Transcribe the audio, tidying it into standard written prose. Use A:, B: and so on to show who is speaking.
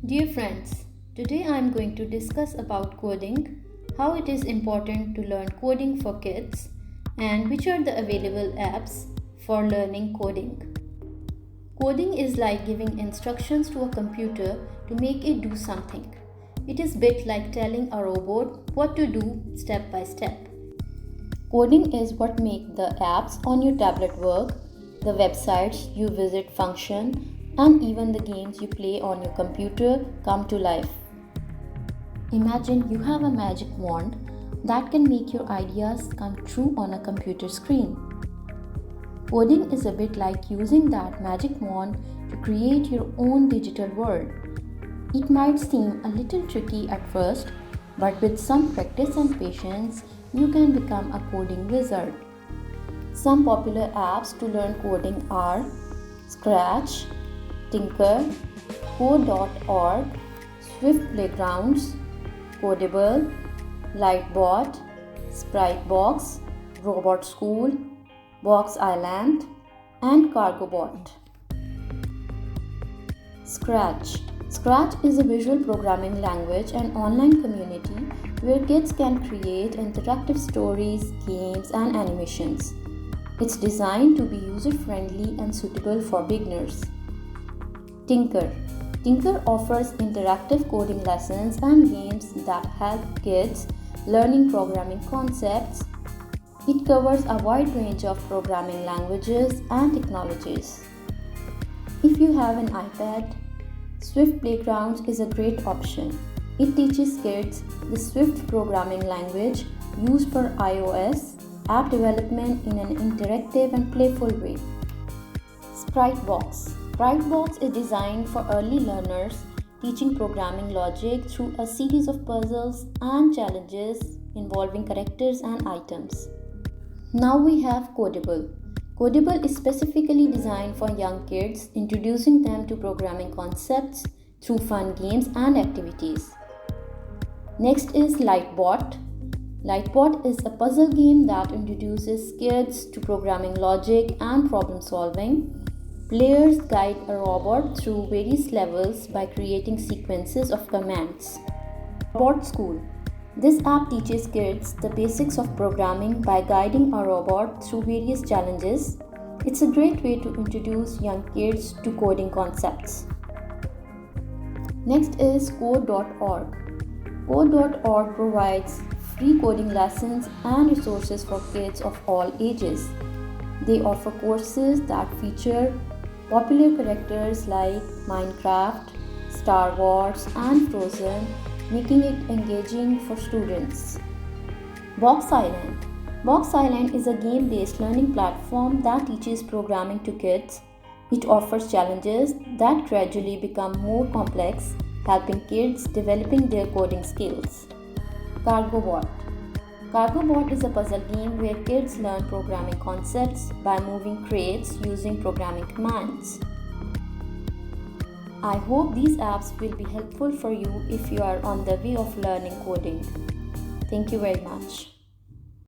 A: Dear friends, today I am going to discuss about coding, how it is important to learn coding for kids, and which are the available apps for learning coding. Coding is like giving instructions to a computer to make it do something. It is a bit like telling a robot what to do step by step. Coding is what makes the apps on your tablet work, the websites you visit function, and even the games you play on your computer come to life. Imagine you have a magic wand that can make your ideas come true on a computer screen. Coding is a bit like using that magic wand to create your own digital world. It might seem a little tricky at first, but with some practice and patience, you can become a coding wizard. Some popular apps to learn coding are Scratch, Tinker, Code.org, Swift Playgrounds, Codable, Lightbot, Spritebox, Robot School, Box Island, and CargoBot. Scratch. Scratch is a visual programming language and online community where kids can create interactive stories, games, and animations. It's designed to be user-friendly and suitable for beginners. Tinker. Tinker offers interactive coding lessons and games that help kids learning programming concepts. It covers a wide range of programming languages and technologies. If you have an iPad, Swift Playgrounds is a great option. It teaches kids the Swift programming language used for iOS app development in an interactive and playful way. Spritebox. Spritebox is designed for early learners, teaching programming logic through a series of puzzles and challenges involving characters and items. Now we have Codable. Codable is specifically designed for young kids, introducing them to programming concepts through fun games and activities. Next is Lightbot. Lightbot is a puzzle game that introduces kids to programming logic and problem solving. Players guide a robot through various levels by creating sequences of commands. Robot School. This app teaches kids the basics of programming by guiding a robot through various challenges. It's a great way to introduce young kids to coding concepts. Next is Code.org. Code.org provides free coding lessons and resources for kids of all ages. They offer courses that feature popular characters like Minecraft, Star Wars, and Frozen, making it engaging for students. Box Island. Box Island is a game-based learning platform that teaches programming to kids. It offers challenges that gradually become more complex, helping kids developing their coding skills. CargoBot. CargoBot is a puzzle game where kids learn programming concepts by moving crates using programming commands. I hope these apps will be helpful for you if you are on the way of learning coding. Thank you very much.